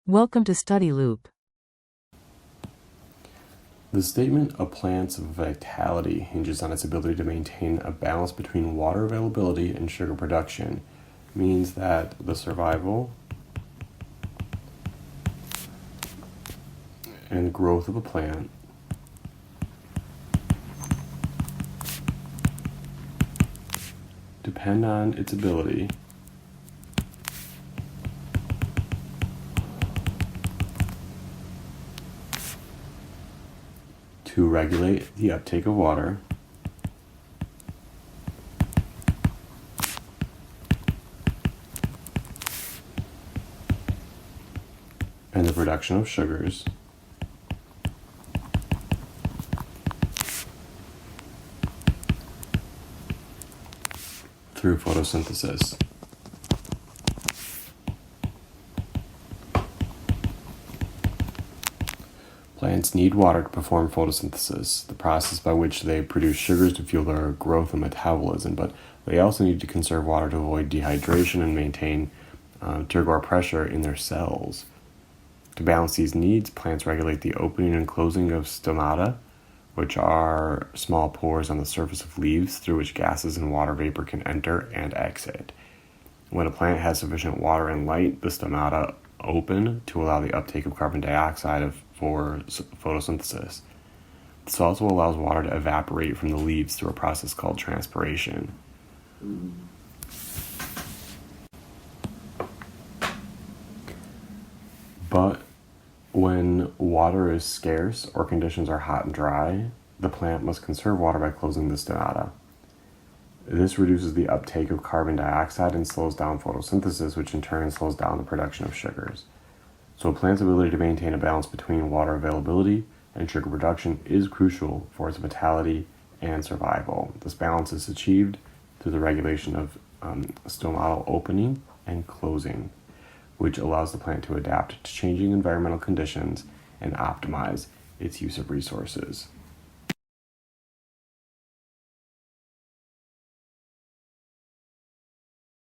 Welcome to Study Loop. The statement, "a plant's vitality hinges on its ability to maintain a balance between water availability and sugar production," means that the survival and growth of a plant depend on its ability to regulate the uptake of water and the production of sugars through photosynthesis. Plants need water to perform photosynthesis, the process by which they produce sugars to fuel their growth and metabolism, but they also need to conserve water to avoid dehydration and maintain turgor pressure in their cells. To balance these needs, plants regulate the opening and closing of stomata, which are small pores on the surface of leaves through which gases and water vapor can enter and exit. When a plant has sufficient water and light, the stomata open to allow the uptake of carbon dioxide for photosynthesis. This also allows water to evaporate from the leaves through a process called transpiration. But when water is scarce or conditions are hot and dry, the plant must conserve water by closing the stomata. This reduces the uptake of carbon dioxide and slows down photosynthesis, which in turn slows down the production of sugars. So a plant's ability to maintain a balance between water availability and sugar production is crucial for its vitality and survival. This balance is achieved through the regulation of stomatal opening and closing, which allows the plant to adapt to changing environmental conditions and optimize its use of resources.